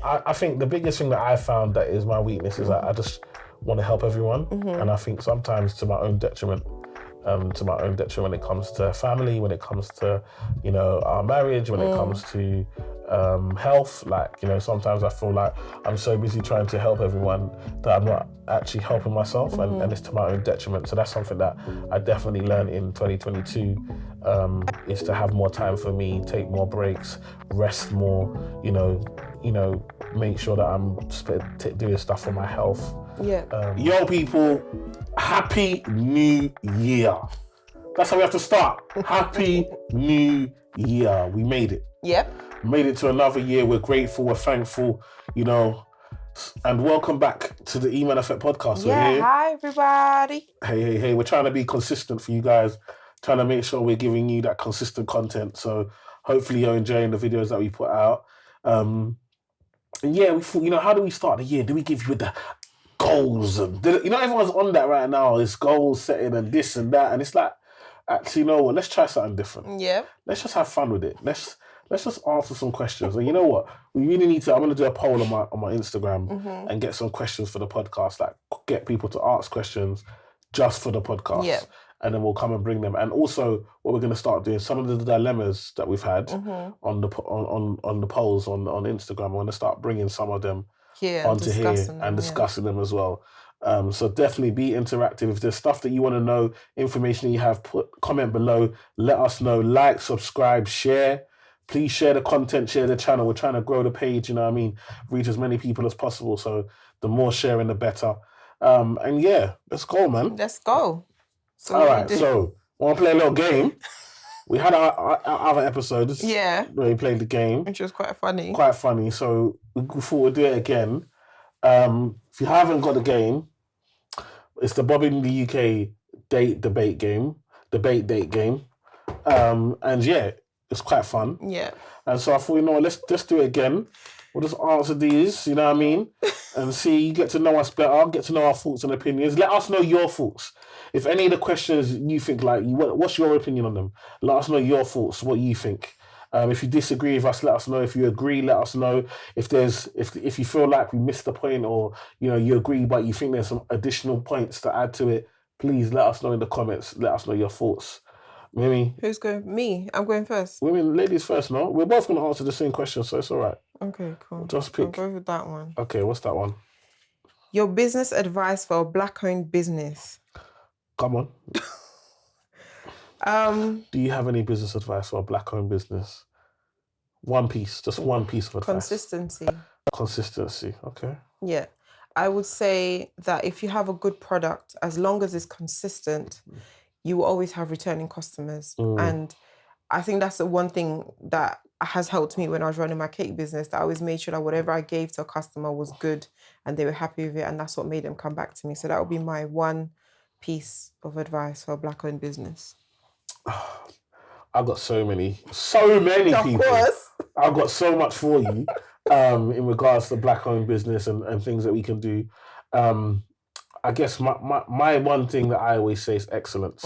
I think the biggest thing that I found that is my weakness is that I just want to help everyone. And I think sometimes to my own detriment when it comes to family, when it comes to, our marriage, when it comes to health. Like, sometimes I feel like I'm so busy trying to help everyone that I'm not actually helping myself, and it's to my own detriment. So that's something that I definitely learned in 2022, is to have more time for me, take more breaks, rest more, make sure that I'm doing stuff for my health. Yo, people, Happy New Year. That's how we have to start. Happy New Year. We made it. Yep. Made it to another year. We're grateful. We're thankful. And welcome back to the Eman Effect podcast. Yeah. Hi, everybody. Hey. We're trying to be consistent for you guys. Trying to make sure we're giving you that consistent content. So hopefully you're enjoying the videos that we put out. And yeah, we thought, how do we start the year? Do we give you the goals? And everyone's on that right now. It's goal setting and this and that. And it's like, actually, you know what? Let's try something different. Yeah. Let's just have fun with it. Let's just answer some questions. And you know what? We really need to. I'm going to do a poll on my Instagram and get some questions for the podcast. Like, get people to ask questions just for the podcast. Yeah. And then we'll come and bring them. And also, what we're going to start doing, some of the dilemmas that we've had on the polls on Instagram, we're going to start bringing some of them onto here and discussing them as well. So definitely be interactive. If there's stuff that you want to know, information that you have, comment below. Let us know. Like, subscribe, share. Please share the content, share the channel. We're trying to grow the page, reach as many people as possible. So the more sharing, the better. And yeah, let's go, man. Let's go. So all right, so I want to play a little game. We had our other episodes where we played the game. Which was quite funny. So we thought we'd do it again. If you haven't got the game, it's the Bob in the UK debate date game. And yeah, it's quite fun. Yeah. And so I thought, let's just do it again. We'll just answer these, you know what I mean? And see, get to know us better, get to know our thoughts and opinions. Let us know your thoughts. If any of the questions you think, what's your opinion on them? Let us know your thoughts, what you think. If you disagree with us, let us know. If you agree, let us know. If you feel like we missed the point, or you agree but you think there's some additional points to add to it, please let us know in the comments. Let us know your thoughts. Mimi. Who's going? Me. I'm going first. Women, ladies first, no? We're both going to answer the same question, so it's all right. Okay, cool. Just pick. I'll go with that one. Okay, what's that one? Your business advice for a Black-owned business. Come on. Do you have any business advice for a Black-owned business? One piece, just one piece of advice. Consistency, okay. Yeah. I would say that if you have a good product, as long as it's consistent, you will always have returning customers. And I think that's the one thing that has helped me when I was running my cake business, that I always made sure that whatever I gave to a customer was good and they were happy with it, and that's what made them come back to me. So that would be my one piece of advice for a Black-owned business. I've got so many people. Of course. I've got so much for you in regards to Black-owned business and things that we can do. I guess my one thing that I always say is excellence.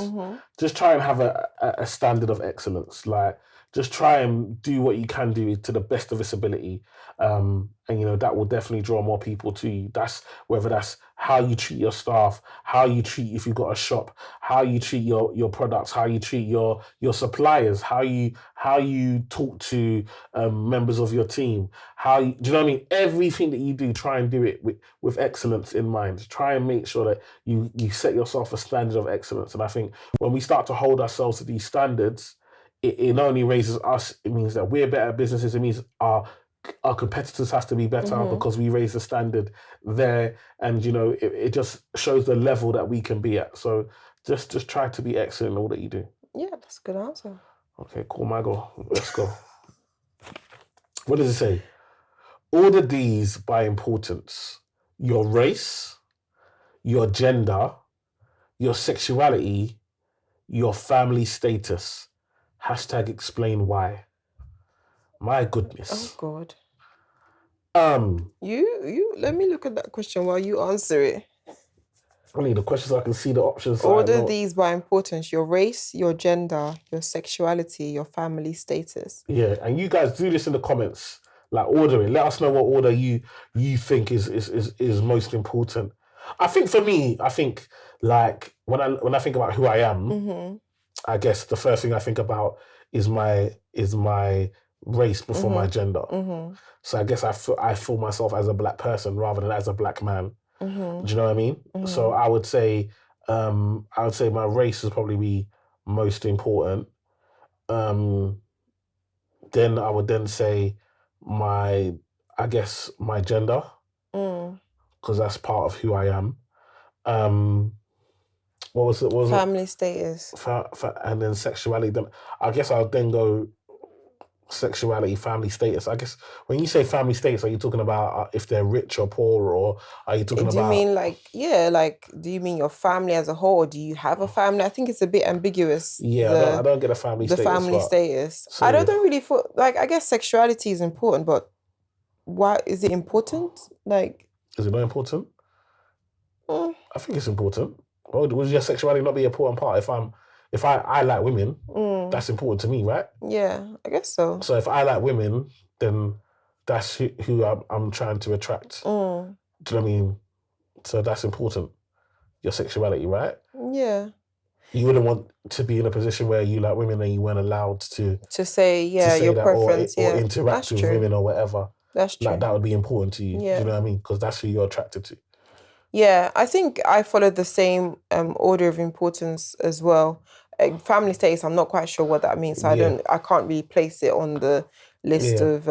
Just try and have a standard of excellence. Like, just try and do what you can do to the best of its ability. And that will definitely draw more people to you. Whether that's how you treat your staff, how you treat, if you've got a shop, how you treat your products, how you treat your suppliers, how you talk to members of your team, do you know what I mean? Everything that you do, try and do it with excellence in mind. Try and make sure that you set yourself a standard of excellence. And I think when we start to hold ourselves to these standards, it not only raises us, it means that we're better businesses. It means our competitors has to be better because we raise the standard there. And, it just shows the level that we can be at. So just try to be excellent in all that you do. Yeah, that's a good answer. Okay, cool, Mago. Let's go. What does it say? Order these by importance: your race, your gender, your sexuality, your family status. #explain why. My goodness. Oh God. You let me look at that question while you answer it. I need the questions so I can see the options. Order these by importance: your race, your gender, your sexuality, your family status. Yeah, and you guys do this in the comments. Like order it. Let us know what order you think is most important. I think for me, like when I think about who I am, I guess the first thing I think about is my race before my gender. So I guess I feel myself as a black person rather than as a black man. Do you know what I mean? So I would say my race is probably be most important. Then I would then say my gender, because that's part of who I am. What was it? Family status. And then sexuality. Then I guess I'll then go sexuality, family status. I guess when you say family status, are you talking about if they're rich or poor, or are you talking about? Do you mean do you mean your family as a whole, or do you have a family? I think it's a bit ambiguous. Yeah, I don't get a family status. The family status. So I don't really feel like, I guess sexuality is important, but why is it important? Like, is it not important? I think it's important. Well, would your sexuality not be an important part? If I like women, that's important to me, right? Yeah, I guess so. So if I like women, then that's who I'm trying to attract. Do you know what I mean? So that's important. Your sexuality, right? Yeah. You wouldn't want to be in a position where you like women and you weren't allowed to say your preference, or interact with women or whatever. That's true. Like that would be important to you. Yeah. Do you know what I mean? Because that's who you're attracted to. Yeah, I think I follow the same order of importance as well. Family status, I'm not quite sure what that means. So I can't really place it on the list of.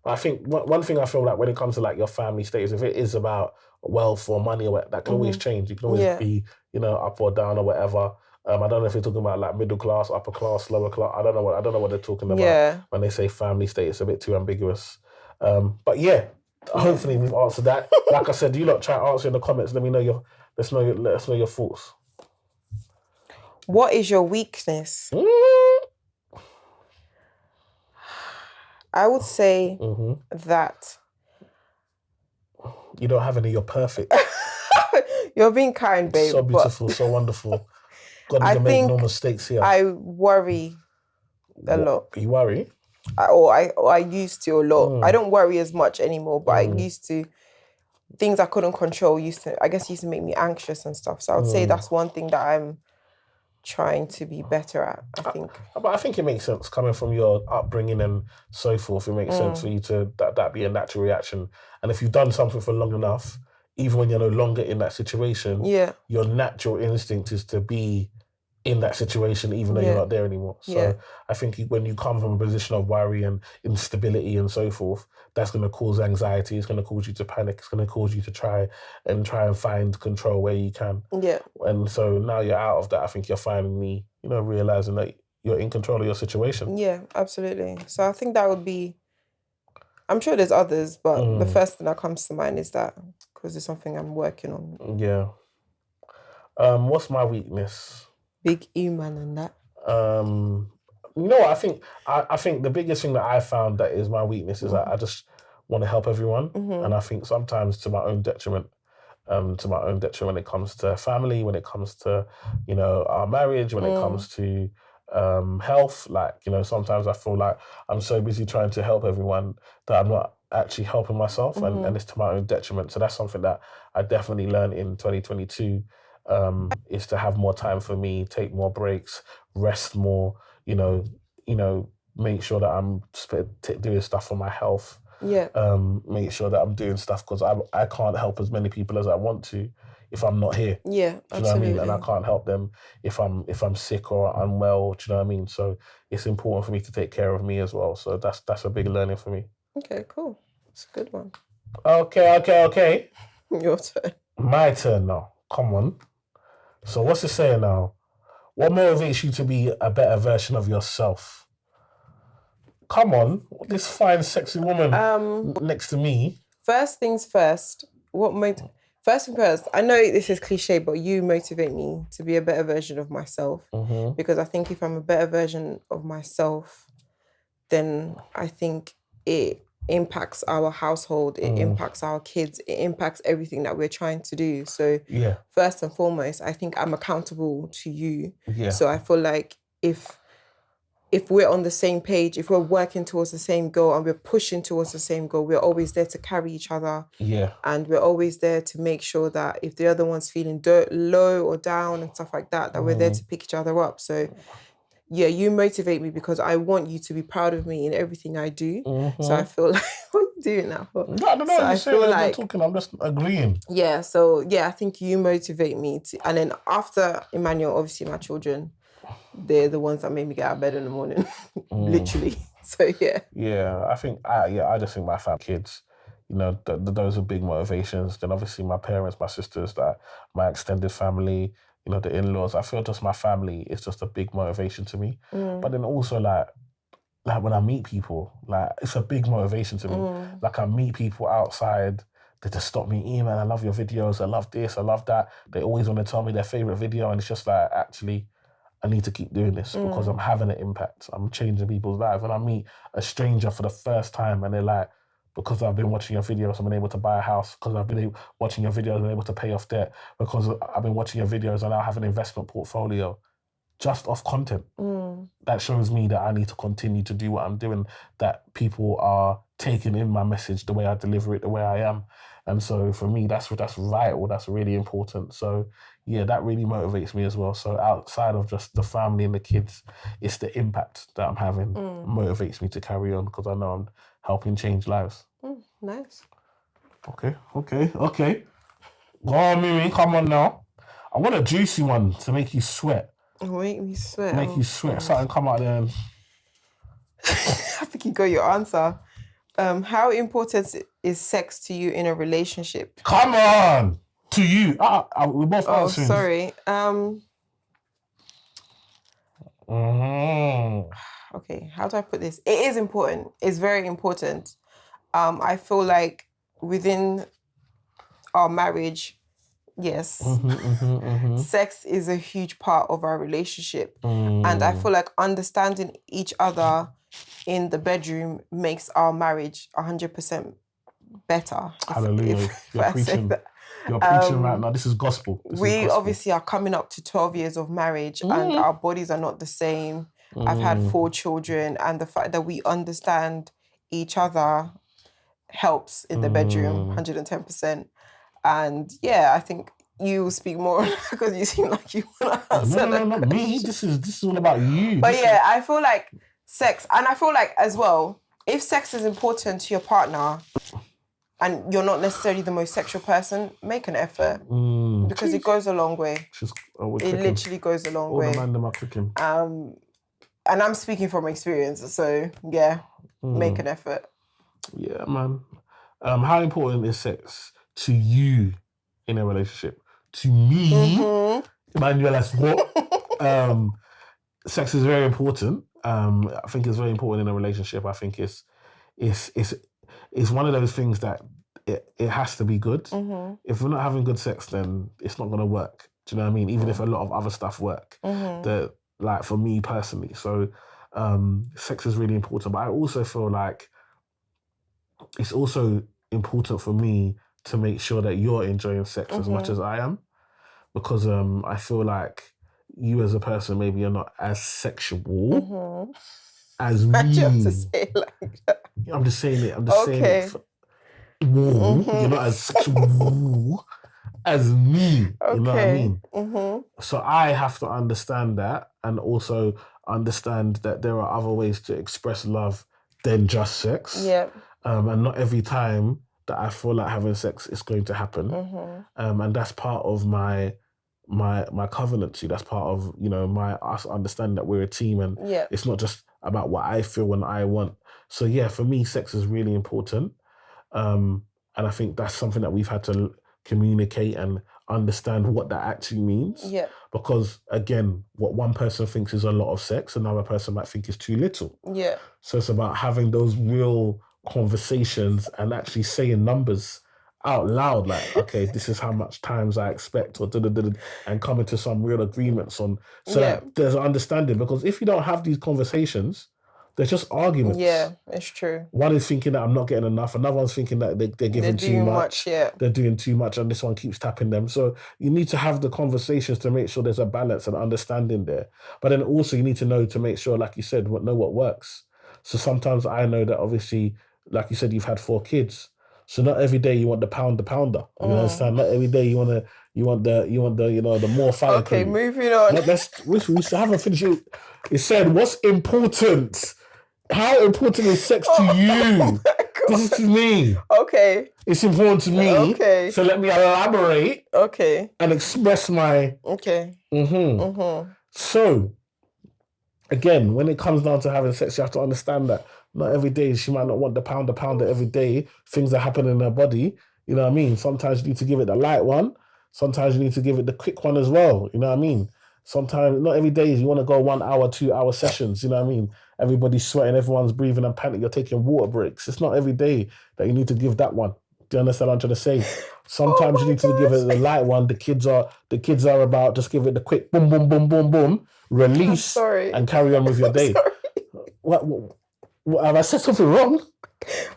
I think one thing I feel like when it comes to like your family status, if it is about wealth or money or whatever, that can always change. You can always be, up or down or whatever. I don't know if you're talking about like middle class, upper class, lower class. I don't know what they're talking about when they say family status. A bit too ambiguous. But yeah. Hopefully we've answered that. Like I said, you lot try to answer in the comments. Let us know your thoughts. What is your weakness? I would say that you don't have any. You're perfect. You're being kind, babe. So beautiful, so wonderful. God, you can make no mistakes here. I worry a lot. You worry? I used to a lot. I don't worry as much anymore, but I used to. Things I couldn't control used to make me anxious and stuff. So I would say that's one thing that I'm trying to be better at, I think. But I think it makes sense coming from your upbringing and so forth. It makes sense for you to that be a natural reaction. And if you've done something for long enough, even when you're no longer in that situation, your natural instinct is to be in that situation, even though you're not there anymore. So I think when you come from a position of worry and instability and so forth, that's going to cause anxiety. It's going to cause you to panic. It's going to cause you to try and find control where you can. Yeah. And so now you're out of that. I think you're finally, realizing that you're in control of your situation. Yeah, absolutely. So I think that would be. I'm sure there's others, but the first thing that comes to mind is that, because it's something I'm working on. Yeah. What's my weakness? Big Eman and that. I think the biggest thing that I found that is my weakness is that I just want to help everyone, and I think sometimes to my own detriment. When it comes to family, when it comes to our marriage, when it comes to health. Like sometimes I feel like I'm so busy trying to help everyone that I'm not actually helping myself, and it's to my own detriment. So that's something that I definitely learned in 2022. Is to have more time for me, take more breaks, rest more, make sure that I'm doing stuff for my health. Yeah. Make sure that I'm doing stuff because I can't help as many people as I want to if I'm not here. Yeah, do you absolutely. know what I mean? And I can't help them if I'm sick or unwell. Do you know what I mean? So it's important for me to take care of me as well. So that's a big learning for me. Okay, cool. It's a good one. Okay. Your turn. My turn now. Come on. So what's it saying now? What motivates you to be a better version of yourself? Come on, this fine, sexy woman next to me. First things first. First thing first, I know this is cliche, but you motivate me to be a better version of myself. Because I think if I'm a better version of myself, then I think it impacts our household, it impacts our kids, it impacts everything that we're trying to do. So first and foremost, I think I'm accountable to you. So I feel like if if we're on the same page, if we're working towards the same goal and we're pushing towards the same goal, we're always there to carry each other. Yeah. And we're always there to make sure that if the other one's feeling low or down and stuff like that, that we're there to pick each other up. So yeah, you motivate me because I want you to be proud of me in everything I do. So I feel like, what are you doing now? No, so I feel like talking, I'm just agreeing. Yeah, so yeah, I think you motivate me to, and then after Emmanuel, obviously my children, they're the ones that make me get out of bed in the morning, literally. So yeah. Yeah, I think I just think my family, kids, you know, those are big motivations. Then obviously my parents, my sisters, my extended family, you know, the in-laws. I feel just my family is just a big motivation to me. But then also like when I meet people, like it's a big motivation to me. Like I meet people outside, they just stop me, Eman, I love your videos, I love this, I love that. They always want to tell me their favorite video, and it's just like, actually, I need to keep doing this because I'm having an impact. I'm changing people's lives. When I meet a stranger for the first time and they're like, because I've been watching your videos, I've been able to buy a house. Because I've been watching your videos, I've been able to pay off debt. Because I've been watching your videos and I have an investment portfolio just off content. That shows me that I need to continue to do what I'm doing, that people are taking in my message, the way I deliver it, the way I am. And so for me, that's vital, that's really important. So yeah, that really motivates me as well. So outside of just the family and the kids, it's the impact that I'm having motivates me to carry on because I know I'm helping change lives. Nice. Okay. Go on, Mimi, come on now. I want a juicy one to make you sweat. Make me sweat. Make you sweat. Something come out there. And... I think you got your answer. How important is sex to you in a relationship? Come on! To you. We're both answering. Oh, sorry. Okay, how do I put this? It is important. It's very important. I feel like within our marriage, yes, sex is a huge part of our relationship. And I feel like understanding each other in the bedroom makes our marriage 100% better. Hallelujah. You're preaching right now. This is gospel. We obviously are coming up to 12 years of marriage and our bodies are not the same. I've had 4 children, and the fact that we understand each other helps in the bedroom 110%. And yeah, I think you speak more because you seem like you want to answer. No, not me. This is all about you. But I feel like sex, and I feel like as well, if sex is important to your partner and you're not necessarily the most sexual person, make an effort because it goes a long way. It literally goes a long way. All the man them are cooking. And I'm speaking from experience, so yeah, make an effort. Yeah, man. How important is sex to you in a relationship? To me, Emmanuel, as what? Sex is very important. I think it's very important in a relationship. I think it's one of those things that it has to be good. If we're not having good sex, then it's not going to work. Do you know what I mean? Even if a lot of other stuff work, like for me personally. So sex is really important. But I also feel like it's also important for me to make sure that you're enjoying sex as much as I am. Because I feel like you as a person, maybe you're not as sexual as me. You have to say it like that. I'm just saying it. Saying it. You're not as sexual as me. You know what I mean? So I have to understand that, and also understand that there are other ways to express love than just sex. Yeah. And not every time that I feel like having sex is going to happen. And that's part of my covenant to you. That's part of, us understanding that we're a team, and it's not just about what I feel and I want. So yeah, for me, sex is really important. And I think that's something that we've had to communicate and understand what that actually means. Yeah. Because again, what one person thinks is a lot of sex, another person might think is too little. Yeah. So it's about having those real conversations and actually saying numbers out loud, like, okay, this is how much times I expect, or and coming to some real agreements on, so that there's an understanding. Because if you don't have these conversations, There's just arguments. Yeah, it's true. One is thinking that I'm not getting enough. Another one's thinking that they're giving too much. Yeah. They're doing too much, and this one keeps tapping them. So you need to have the conversations to make sure there's a balance and understanding there. But then also you need to know to make sure, like you said, know what works. So sometimes I know that obviously, like you said, you've had 4 kids. So not every day you want the pounder. You understand? Not every day you want the more fire. Okay, moving on. We haven't finished it. It said, what's important? How important is sex to you? This is to me. Okay. It's important to me. Okay. So let me elaborate. Okay. And express my... Okay. So, again, when it comes down to having sex, you have to understand that not every day she might not want the pounder every day. Things that happen in her body. You know what I mean? Sometimes you need to give it the light one. Sometimes you need to give it the quick one as well. You know what I mean? Sometimes, not every day you want to go 1 hour, 2 hour sessions. You know what I mean? Everybody's sweating, everyone's breathing and panting. You're taking water breaks. It's not every day that you need to give that one. Do you understand what I'm trying to say? Sometimes you need to give it the light one. The kids are about, just give it the quick boom, boom, boom, boom, boom, release and carry on with your day. What, have I said something wrong?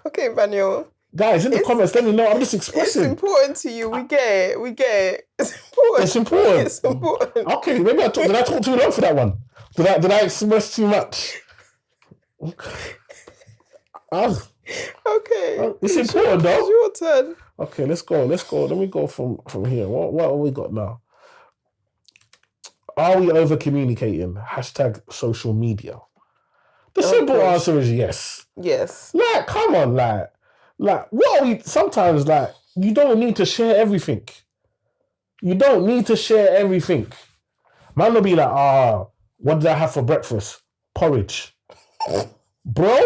Okay, Manuel. Guys, in the comments, let me know. I'm just expressing. It's important to you. We get it. It's important. It's important. Okay, maybe did I talk too long for that one? Did I express too much? Okay. It's important though. It's your turn. Okay, let's go. Let me go from here. What have we got now? Are we over communicating? # social media. The simple answer is yes. Yes. Like, come on, like what are we? Sometimes, like, you don't need to share everything. You don't need to share everything. Man will be like, what did I have for breakfast? Porridge. Bro,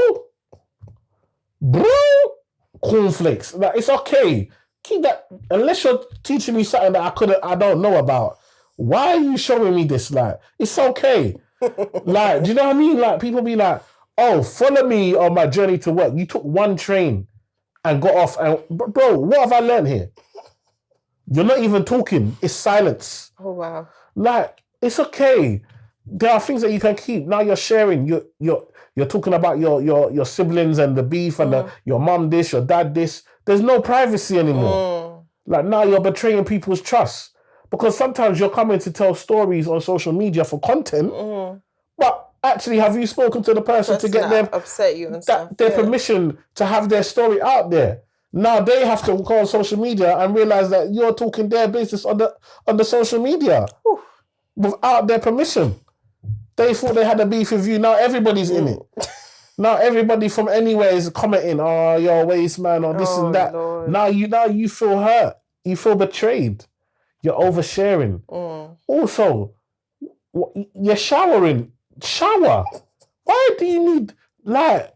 cornflakes. Like, it's okay. Keep that, unless you're teaching me something that I don't know about. Why are you showing me this? Like, it's okay. Like, do you know what I mean? Like, people be like, oh, follow me on my journey to work. You took 1 train and got off. And bro, what have I learned here? You're not even talking. It's silence. Oh, wow. Like, it's okay. There are things that you can keep. Now you're sharing. You're talking about your siblings and the beef and your mum this, your dad this. There's no privacy anymore. Like, now you're betraying people's trust. Because sometimes you're coming to tell stories on social media for content, but actually, have you spoken to the person to get them upset you and stuff? Their permission to have their story out there? Now they have to go on social media and realize that you're talking their business on the social media without their permission. They thought they had a beef with you. Now everybody's in it. Now everybody from anywhere is commenting, "Oh, your waist, man," or this and that. Lord. Now you feel hurt. You feel betrayed. You're oversharing. Also, you're showering. Shower. Why do you need, like,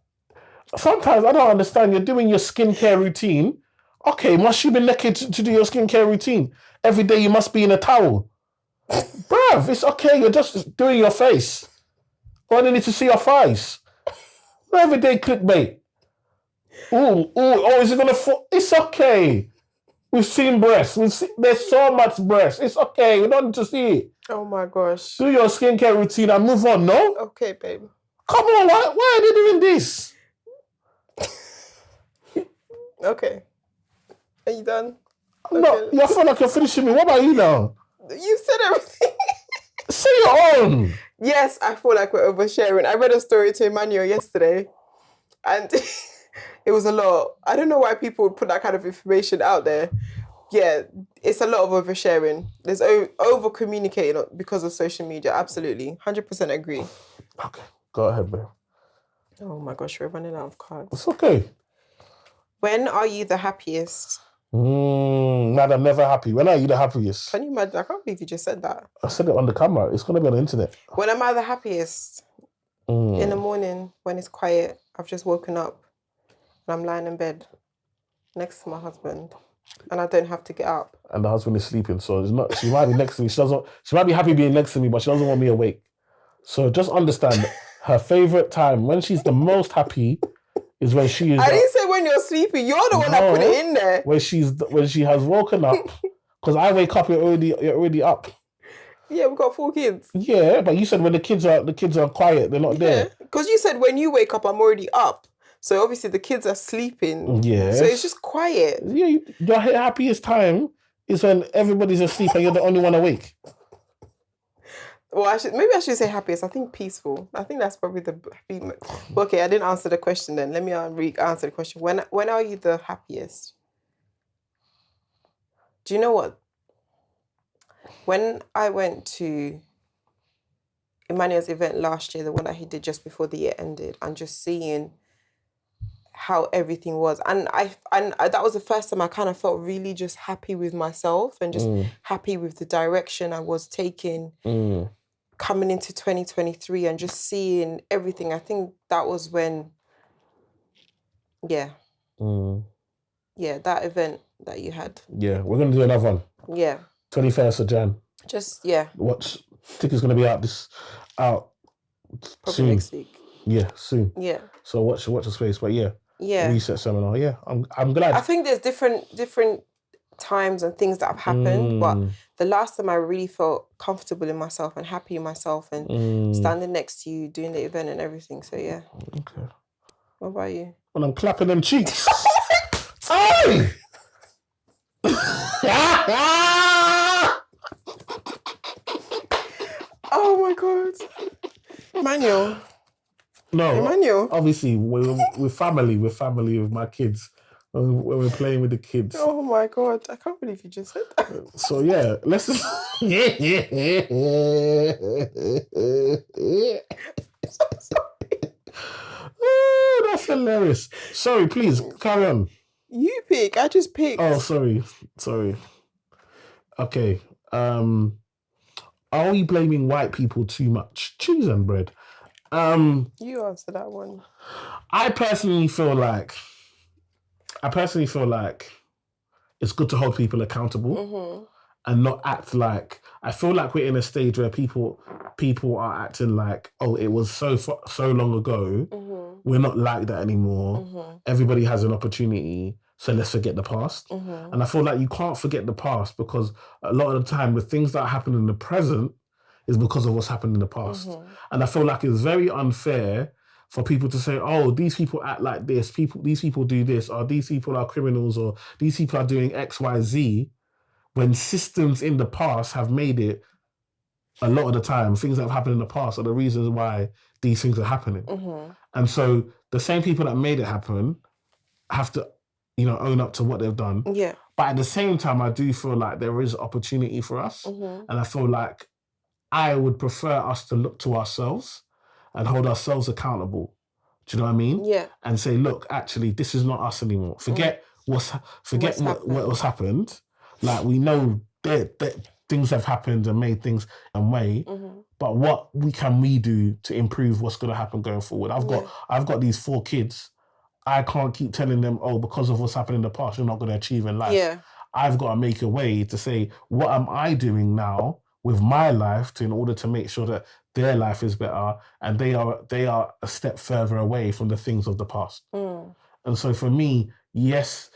sometimes I don't understand. You're doing your skincare routine. Okay, must you be naked to do your skincare routine? Every day you must be in a towel. Bruv, it's okay. You're just doing your face. Why do you need to see your face? Not every day clickbait. Is it going to fall? It's okay. We've seen breasts. There's so much breast. It's okay. We don't need to see it. Oh my gosh. Do your skincare routine and move on, no? Okay, babe. Come on, why are they doing this? Okay. Are you done? No, Okay. you feel like you're finishing me. What about you now? You said everything. Say your own. Yes, I feel like we're oversharing. I read a story to Emmanuel yesterday, and it was a lot. I don't know why people would put that kind of information out there. Yeah, it's a lot of oversharing. There's over-communicating because of social media. Absolutely. 100% agree. Okay, go ahead, babe. Oh my gosh, we're running out of cards. It's okay. When are you the happiest? Man, I'm never happy. When are you the happiest? Can you imagine? I can't believe you just said that. I said it on the camera. It's going to be on the internet. When am I the happiest? In the morning, when it's quiet. I've just woken up and I'm lying in bed next to my husband and I don't have to get up. And the husband is sleeping, so it's not. She might be next to me. She might be happy being next to me, but she doesn't want me awake. So just understand, her favorite time when she's the most happy is when she is. I didn't say when you're sleeping. You're the one that put it in there. When she has woken up, because I wake up, you're already up. Yeah, we've got 4 kids. Yeah, but you said when the kids are quiet, they're not there. because you said when you wake up, I'm already up. So obviously the kids are sleeping. Yes. So it's just quiet. Yeah, your happiest time is when everybody's asleep and you're the only one awake. Well, maybe I should say happiest. I think peaceful. I think that's probably okay, I didn't answer the question then. Let me answer the question. When are you the happiest? Do you know what? When I went to Emmanuel's event last year, the one that he did just before the year ended, and just seeing how everything was, and that was the first time I kind of felt really just happy with myself and just happy with the direction I was taking coming into 2023 and just seeing everything. I think that was when, that event that you had. Yeah, we're gonna do another one. Yeah. 21st of Jan. Just Ticket's gonna be out probably soon. Next week. Yeah, soon. Yeah. So watch the space, but yeah. Reset seminar. Yeah, I'm glad. I think there's different times and things that have happened, but the last time I really felt comfortable in myself and happy in myself and standing next to you doing the event and everything. So yeah. Okay. What about you? When I'm clapping them cheeks. Hey! Oh my God. Emmanuel. No, Emmanuel. Obviously, we're family. We're family with my kids. When we're playing with the kids. Oh my God. I can't believe you just said that. So yeah, let's just... Oh, that's hilarious. Sorry, please, carry on. You pick. I just picked. Oh, sorry. Okay. Are we blaming white people too much? Cheese and bread. You answer that one. I personally feel like it's good to hold people accountable and not act like... I feel like we're in a stage where people are acting like, oh, it was so long ago. We're not like that anymore. Everybody has an opportunity, so let's forget the past. And I feel like you can't forget the past because a lot of the time the things that happen in the present is because of what's happened in the past. And I feel like it's very unfair for people to say, oh, these people act like this, these people do this, or these people are criminals, or these people are doing X, Y, Z, when systems in the past have made it, a lot of the time, things that have happened in the past are the reasons why these things are happening. And so the same people that made it happen have to, own up to what they've done. Yeah. But at the same time, I do feel like there is opportunity for us. And I feel like I would prefer us to look to ourselves and hold ourselves accountable. Do you know what I mean? Yeah. And say, look, actually, this is not us anymore. Forget what's happened. Like, we know that things have happened and made things and way. But what can we do to improve what's going to happen going forward? I've got these 4 kids. I can't keep telling them, oh, because of what's happened in the past, you're not going to achieve in life. Yeah. I've got to make a way to say, what am I doing now with my life in order to make sure that their life is better and they are a step further away from the things of the past. And so for me, yes,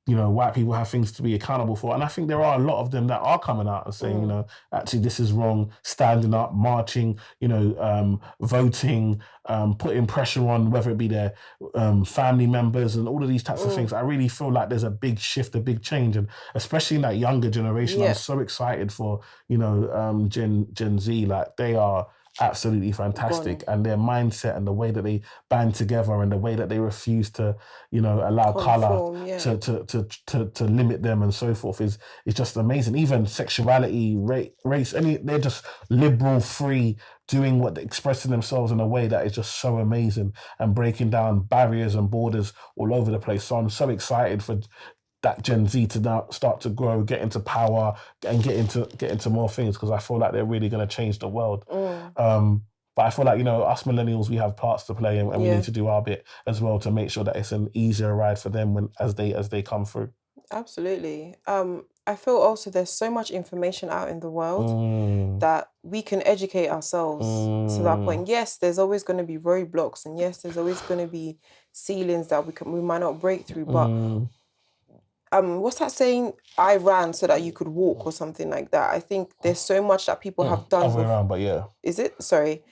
white people have things to be accountable for. And I think there are a lot of them that are coming out and saying, actually, this is wrong, standing up, marching, voting, putting pressure on, whether it be their family members and all of these types of things. I really feel like there's a big shift, a big change. And especially in that younger generation, I'm so excited for, Gen Z. Like, they are absolutely fantastic, and their mindset and the way that they band together and the way that they refuse to, allow colour to limit them and so forth is just amazing. Even sexuality, race, they're just liberal, free, doing expressing themselves in a way that is just so amazing and breaking down barriers and borders all over the place. So I'm so excited for that Gen Z to now start to grow, get into power, and get into more things, because I feel like they're really going to change the world. But I feel like, us millennials, we have parts to play, and we need to do our bit as well to make sure that it's an easier ride for them as they come through. Absolutely. I feel also there's so much information out in the world that we can educate ourselves to that point. Yes, there's always going to be roadblocks, and yes, there's always going to be ceilings that we might not break through, but what's that saying? I ran so that you could walk, or something like that. I think there's so much that people have done. Other way around, but yeah. Is it? Sorry.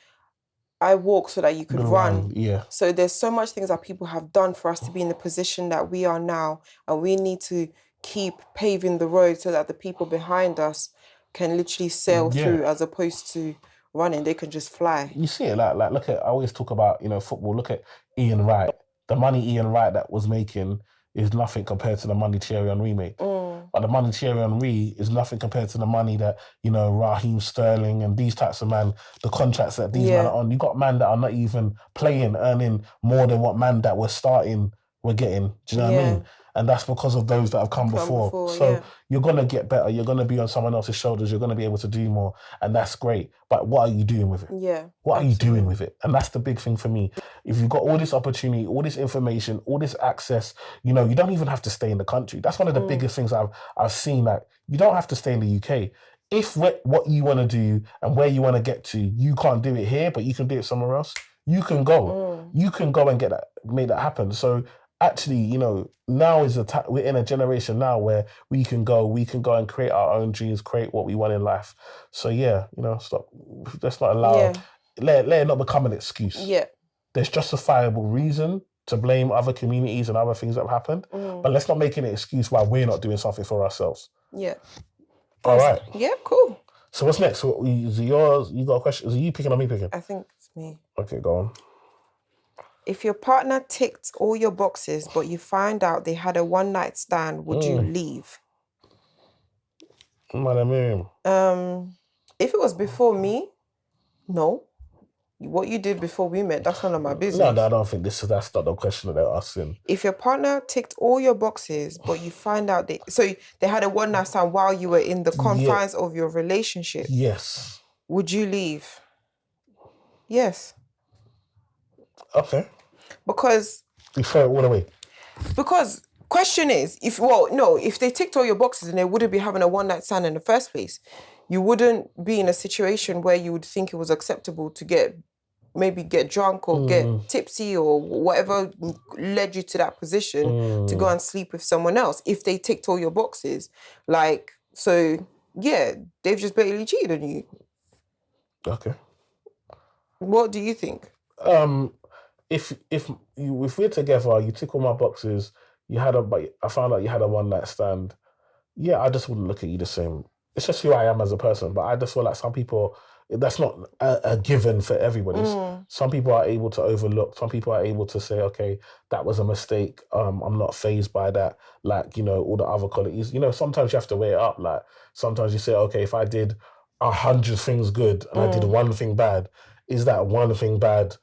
I walk so that you could run. Yeah. So there's so much things that people have done for us to be in the position that we are now, and we need to keep paving the road so that the people behind us can literally sail through, as opposed to running. They can just fly. You see it like look at, I always talk about, football. Look at Ian Wright. The money Ian Wright that was making is nothing compared to the money Thierry Henry made. But the money Thierry Henry is nothing compared to the money that, Raheem Sterling and these types of man, the contracts that these men are on. You got men that are not even playing, earning more than what man that were starting were getting. Do you know what I mean? And that's because of those that have come before. So you're going to get better. You're going to be on someone else's shoulders. You're going to be able to do more. And that's great. But what are you doing with it? Yeah. What are you doing with it? And that's the big thing for me. If you've got all this opportunity, all this information, all this access, you don't even have to stay in the country. That's one of the biggest things I've seen. Like, you don't have to stay in the UK. If what you want to do and where you want to get to, you can't do it here, but you can do it somewhere else, you can go. You can go and make that happen. So actually, now is we're in a generation now where we can go and create our own dreams, create what we want in life. So stop. Let's not allow, let it not become an excuse. Yeah. There's justifiable reason to blame other communities and other things that have happened, but let's not make an excuse why we're not doing something for ourselves. Yeah. All right. Yeah, cool. So what's next? Is it yours? You got a question? Is it you picking or me picking? I think it's me. Okay, go on. If your partner ticked all your boxes, but you find out they had a one-night stand, would you leave? Eman and Mimi. If it was before me, no. What you did before we met, that's none of my business. No, I don't think that's not the question that they're asking. If your partner ticked all your boxes, but you find out they had a one-night stand while you were in the confines of your relationship. Yes. Would you leave? Yes. Okay. Because you throw it all away. Because question is, if they ticked all your boxes and they wouldn't be having a one-night stand in the first place, you wouldn't be in a situation where you would think it was acceptable to get drunk or get tipsy or whatever led you to that position to go and sleep with someone else. If they ticked all your boxes, they've just basically cheated on you. Okay. What do you think? If we're together, you tick all my boxes, I found out you had a one-night stand, I just wouldn't look at you the same. It's just who I am as a person, but I just feel like some people, that's not a given for everybody. Some people are able to overlook, some people are able to say, okay, that was a mistake, I'm not fazed by that, all the other qualities. Sometimes you have to weigh it up, sometimes you say, okay, if I did 100 things good and I did one thing bad, is that one thing bad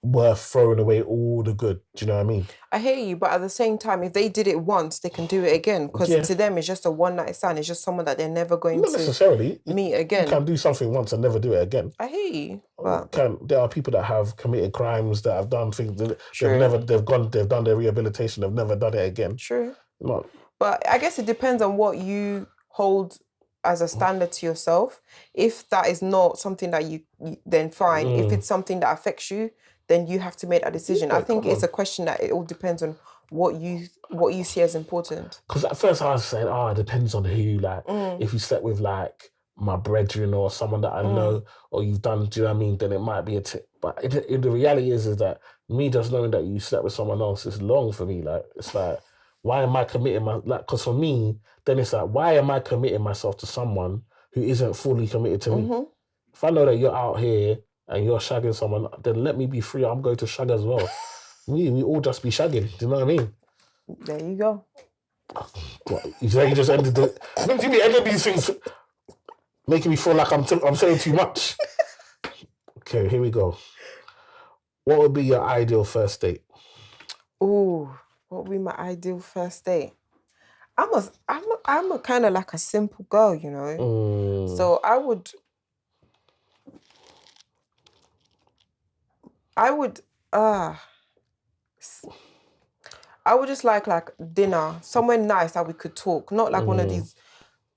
worth throwing away all the good? Do you know what I mean? I hear you, but at the same time, if they did it once, they can do it again. Because to them, it's just a one-night stand. It's just someone that they're never going Not necessarily meet again. You can do something once and never do it again. I hear you, but there are people that have committed crimes, that have done things that they've done their rehabilitation, they've never done it again. True. But I guess it depends on what you hold as a standard to yourself. If that is not something that you then fine. If it's something that affects you, then you have to make that decision. I think it's a question that it all depends on what you see as important. Because at first I was saying, it depends on who. If you slept with my brethren or someone that I know, or you've done, do you know what I mean? Then it might be a tip. But the reality is that me just knowing that you slept with someone else is long for me. It's why am I committing because for me, then it's why am I committing myself to someone who isn't fully committed to me? If I know that you're out here and you're shagging someone, then let me be free. I'm going to shag as well. we all just be shagging. Do you know what I mean? There you go. What, you just ended the... Don't you be ending these things making me feel like I'm saying too much. Okay, here we go. What would be your ideal first date? Ooh, what would be my ideal first date? I'm a kind of like a simple girl, So I would just like dinner, somewhere nice that we could talk, not like one of these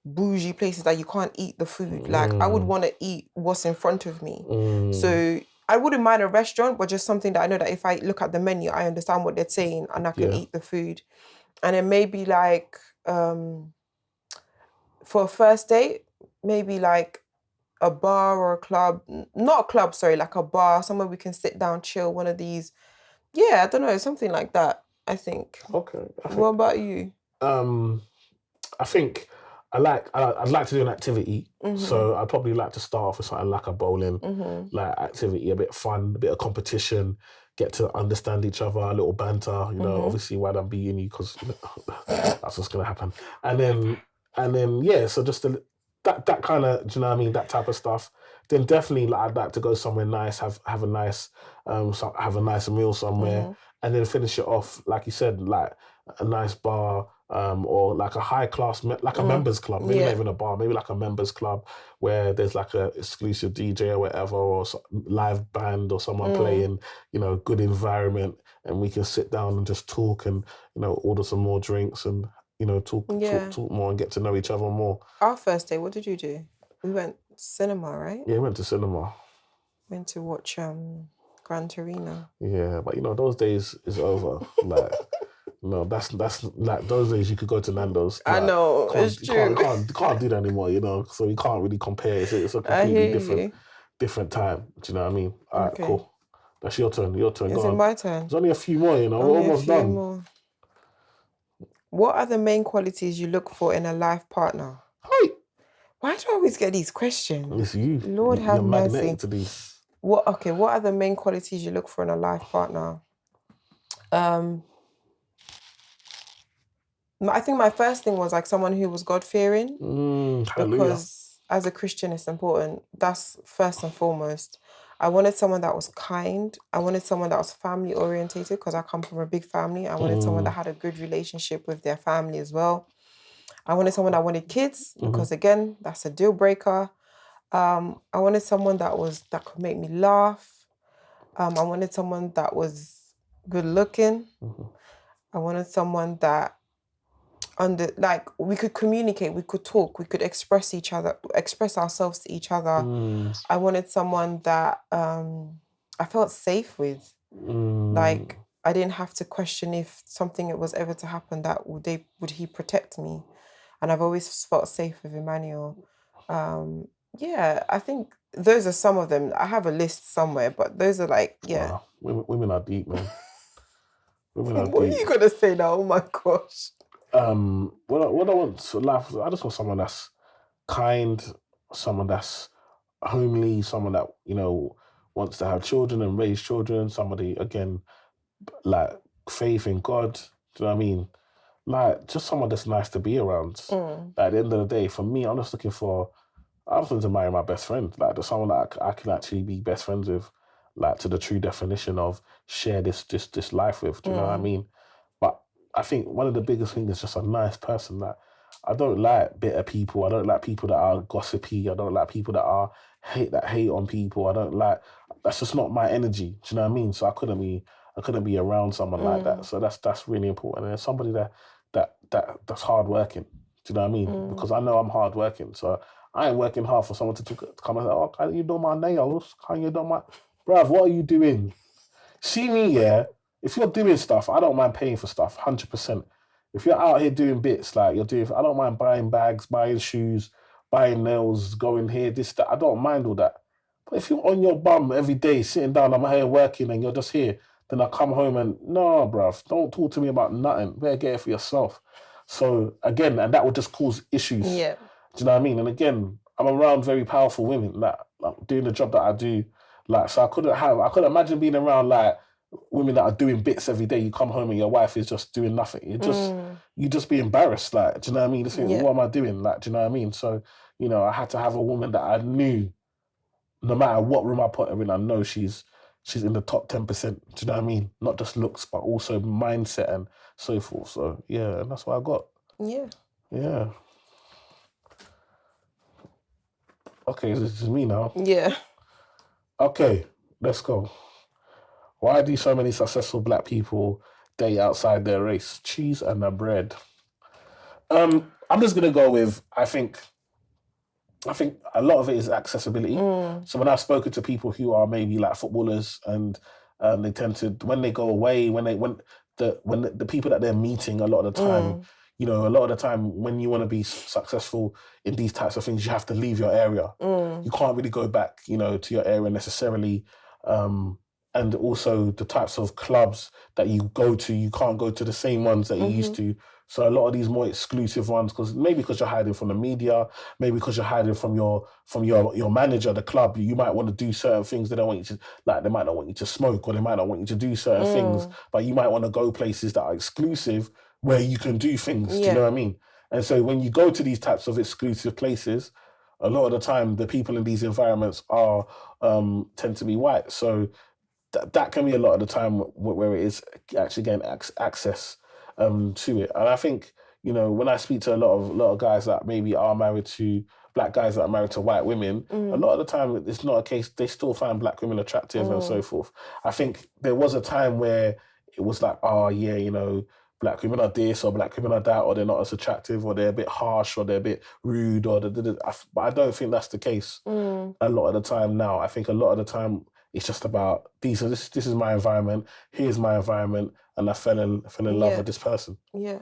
bougie places that you can't eat the food. I would want to eat what's in front of me. So I wouldn't mind a restaurant, but just something that I know that if I look at the menu, I understand what they're saying and I can eat the food. And then maybe for a first date, maybe a bar or a club, not a club, sorry, like a bar, somewhere we can sit down, chill, one of these. Yeah, I don't know, something like that, I think. Okay. What about you? I think I'd like to do an activity. So I'd probably like to start off with something like a bowling, like activity, a bit fun, a bit of competition, get to understand each other, a little banter, you know, obviously while I'm beating you, because that's what's gonna happen. And then yeah, so just that kind of, do you know what I mean, that type of stuff. Then definitely like, I'd like to go somewhere nice, have a nice have a nice meal somewhere, and then finish it off, like you said, like a nice bar, or like a high class, like a members club, maybe not even a bar, maybe like a members club where there's like a exclusive DJ or whatever, or live band or someone playing, you know, good environment, and we can sit down and just talk and, you know, order some more drinks and, you know, talk more and get to know each other more. Our first day, what did you do? We went cinema, right? Yeah, we went to cinema. Went to watch Gran Torino. Yeah, but you know, those days is over. Like, no, that's like those days you could go to Nando's. Like, I know, it's true. Can't do that anymore, you know. So you can't really compare. It's a completely different time. Do you know what I mean? All right, cool. That's your turn. Your turn. Is it my turn? There's only a few more, you know. We're almost done. More. What are the main qualities you look for in a life partner? Hey. Why do I always get these questions? It's you. Lord have mercy. Magnetic to these. What are the main qualities you look for in a life partner? I think my first thing was like someone who was God-fearing. Because as a Christian, it's important. That's first and foremost. I wanted someone that was kind. I wanted someone that was family orientated, because I come from a big family. I wanted someone that had a good relationship with their family as well. I wanted someone that wanted kids, because again, that's a deal breaker. I wanted someone that could make me laugh. I wanted someone that was good looking. I wanted someone that we could communicate, we could talk, we could express ourselves to each other. I wanted someone that I felt safe with. Like, I didn't have to question if something was ever to happen, that would he protect me? And I've always felt safe with Emmanuel. Yeah, I think those are some of them. I have a list somewhere, but those are like, yeah. Wow. Women are deep, man. Women are deep. What are you gonna say now? Oh my gosh. What I want to laugh, I just want someone that's kind, someone that's homely, someone that, you know, wants to have children and raise children, somebody, again, like faith in God, do you know what I mean? Like, just someone that's nice to be around. Like, at the end of the day, for me, I'm just looking to marry my best friend. Like, there's someone that I can actually be best friends with, like, to the true definition of share this life with, do you know what I mean? But I think one of the biggest things is just a nice person. Like, I don't like bitter people. I don't like people that are gossipy. I don't like people that hate on people. That's just not my energy. Do you know what I mean? So I couldn't be around someone like that. So that's really important. And somebody that's hardworking. Do you know what I mean? Because I know I'm hardworking. So I ain't working hard for someone to come and say, "Oh, can you do my nails? Can you do my..." Bruv, what are you doing? See me, yeah? If you're doing stuff, I don't mind paying for stuff, 100%. If you're out here doing bits, like I don't mind buying bags, buying shoes, buying nails, going here, this, that. I don't mind all that. But if you're on your bum every day, sitting down, I'm here working, and you're just here, then I come home and, no, bruv, don't talk to me about nothing. Better get it for yourself. So, again, and that would just cause issues. Yeah. Do you know what I mean? And again, I'm around very powerful women, like doing the job that I do. Like, so I couldn't imagine being around, like, women that are doing bits every day. You come home and your wife is just doing nothing. You just be embarrassed. Like, do you know what I mean? Just think, what am I doing? Like, do you know what I mean? So, you know, I had to have a woman that I knew, no matter what room I put her in, I know she's in the top 10%. Do you know what I mean? Not just looks, but also mindset and so forth. So yeah, and that's what I got. Yeah. Yeah. Okay, this is me now. Yeah. Okay, let's go. Why do so many successful black people date outside their race? Cheese and the bread. I'm just gonna go with, I think a lot of it is accessibility. So when I've spoken to people who are maybe like footballers, and they tend to, when they go away, when the people that they're meeting, a lot of the time, you know, a lot of the time when you want to be successful in these types of things, you have to leave your area. You can't really go back, you know, to your area necessarily. And also the types of clubs that you go to, you can't go to the same ones that you used to. So a lot of these more exclusive ones, because you're hiding from the media, maybe because you're hiding from your manager, the club, you might want to do certain things. They don't want you to, like, they might not want you to smoke, or they might not want you to do certain things, but you might want to go places that are exclusive where you can do things. Do you know what I mean? And so when you go to these types of exclusive places, a lot of the time the people in these environments are tend to be white. So that can be a lot of the time where it is actually getting access to it. And I think, you know, when I speak to a lot of guys that maybe are married to black guys that are married to white women, a lot of the time it's not a case, they still find black women attractive and so forth. I think there was a time where it was like, oh yeah, you know, black women are this or black women are that, or they're not as attractive, or they're a bit harsh, or they're a bit rude, but I don't think that's the case a lot of the time now. I think a lot of the time it's just about this is my environment, here's my environment, and I fell in love with this person. Yeah.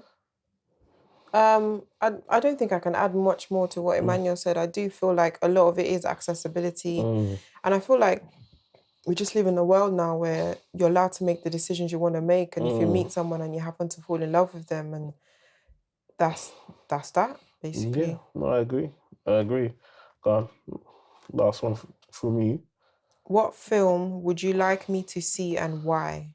I don't think I can add much more to what Emmanuel said. I do feel like a lot of it is accessibility. And I feel like we just live in a world now where you're allowed to make the decisions you want to make. And if you meet someone and you happen to fall in love with them, and that's that, basically. Yeah, no, I agree. Go on. Last one from you. What film would you like me to see and why?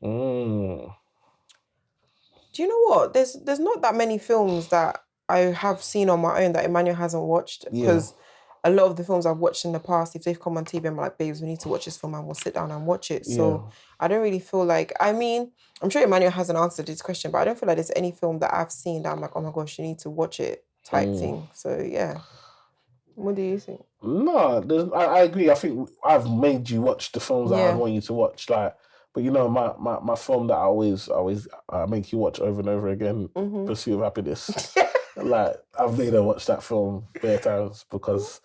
Do you know what? There's not that many films that I have seen on my own that Emmanuel hasn't watched, because a lot of the films I've watched in the past, if they've come on TV, I'm like, babes, we need to watch this film, and we'll sit down and watch it. So I don't really feel like, I mean, I'm sure Emmanuel hasn't answered this question, but I don't feel like there's any film that I've seen that I'm like, oh my gosh, you need to watch it type thing. So yeah. What do you think? No, I agree. I think I've made you watch the films that I want you to watch. Like, but you know, my film that I always make you watch over and over again, Pursuit of Happiness. Like, I've made her watch that film bare times because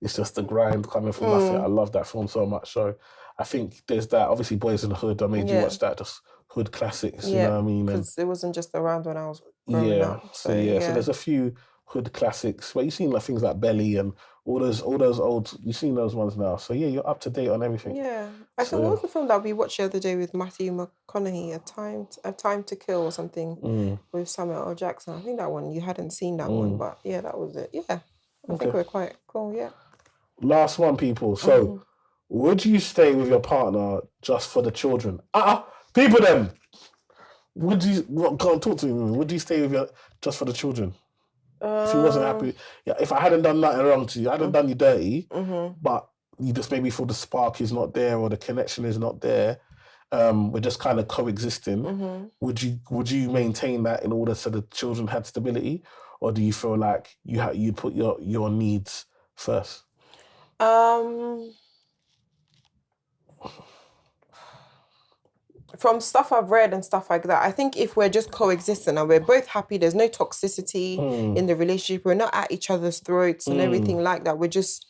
it's just the grind coming from nothing. I love that film so much. So I think there's that. Obviously, Boys in the Hood, I made you watch that, just hood classics, you know what I mean? Because it wasn't just around when I was growing up. So there's a few hood classics, but you've seen like things like Belly and all those old, you've seen those ones now. So yeah, you're up to date on everything. Yeah. I think what was the film that we watched the other day with Matthew McConaughey, A Time to Kill or something, with Samuel L. Jackson. I think that one, you hadn't seen that one, but yeah, that was it. Yeah. I think we're quite cool, yeah. Last one, people. So would you stay with your partner just for the children? People then. Can't talk to me. Would you stay with just for the children? If you wasn't happy, if I hadn't done nothing wrong to you, I hadn't done you dirty, but you just maybe feel the spark is not there or the connection is not there, we're just kind of coexisting. Would you maintain that in order so the children had stability, or do you feel like you put your needs first? From stuff I've read and stuff like that, I think if we're just coexisting and we're both happy, there's no toxicity in the relationship, we're not at each other's throats and everything like that, we're just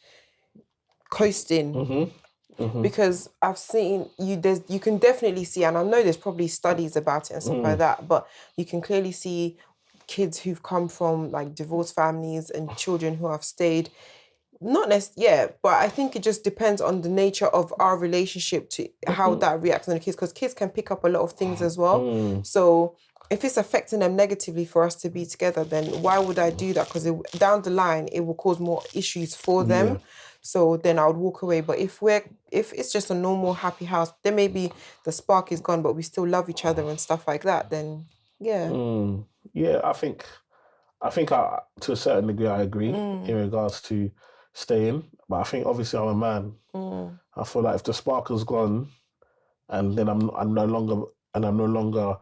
coasting. Because I've seen you can definitely see, and I know there's probably studies about it and stuff like that, but you can clearly see kids who've come from like divorced families and children who have stayed. Not necessarily, but I think it just depends on the nature of our relationship to how that reacts on the kids, because kids can pick up a lot of things as well. So if it's affecting them negatively for us to be together, then why would I do that? Because down the line, it will cause more issues for them. So then I would walk away. But if it's just a normal happy house, then maybe the spark is gone, but we still love each other and stuff like that, then yeah. Yeah, I think to a certain degree I agree in regards to staying, but I think obviously I'm a man. I feel like if the spark has gone, and then I'm no longer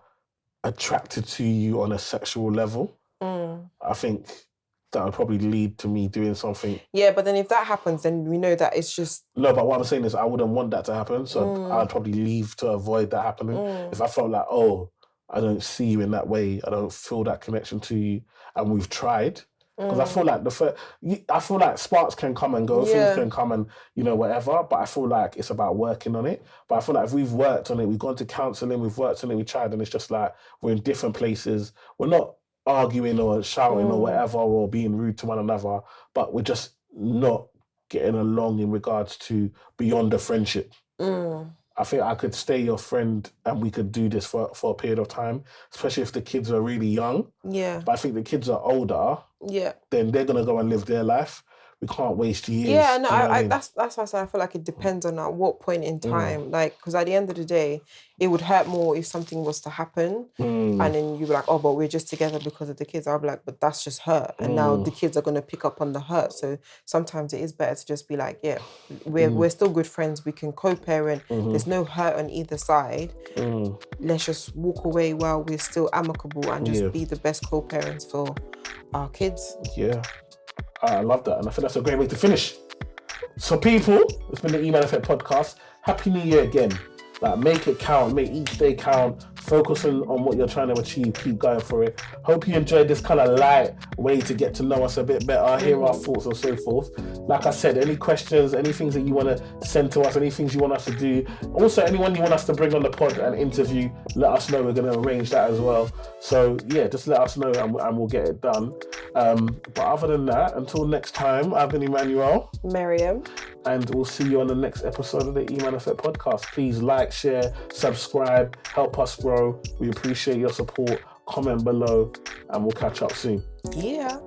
attracted to you on a sexual level, I think that would probably lead to me doing something. Yeah, but then if that happens, then we know that it's just... No, but what I'm saying is I wouldn't want that to happen, so I'd probably leave to avoid that happening. If I felt like, I don't see you in that way, I don't feel that connection to you, and we've tried. Because I feel like sparks can come and go, things can come and, whatever, but I feel like it's about working on it. But I feel like if we've worked on it, we've gone to counselling, we've worked on it, we tried, and it's just like we're in different places. We're not arguing or shouting or whatever, or being rude to one another, but we're just not getting along in regards to beyond the friendship. I think I could stay your friend and we could do this for a period of time, especially if the kids are really young. Yeah. But I think the kids are older. Yeah. Then they're gonna go and live their life. We can't waste years. Yeah, no, that's why I said I feel like it depends on at what point in time. Like, because at the end of the day, it would hurt more if something was to happen and then you'd be like, oh, but we're just together because of the kids. I'll be like, but that's just hurt. And now the kids are going to pick up on the hurt. So sometimes it is better to just be like, yeah, we're still good friends. We can co-parent. There's no hurt on either side. Let's just walk away while we're still amicable and just be the best co-parents for our kids. Yeah. I love that, and I think that's a great way to finish. So people, it's been the Eman Effect podcast. Happy New Year again. Like, make it count, make each day count, focus on what you're trying to achieve, keep going for it. Hope you enjoyed this kind of light way to get to know us a bit better, hear our thoughts and so forth. Like I said, any questions, any things that you want to send to us, any things you want us to do. Also, anyone you want us to bring on the pod and interview, let us know. We're going to arrange that as well. So yeah, just let us know and we'll get it done. But other than that, until next time, I've been Emmanuel. Miriam. And we'll see you on the next episode of the Eman Effect podcast. Please like, share, subscribe, help us grow. We appreciate your support. Comment below, and we'll catch up soon. Yeah.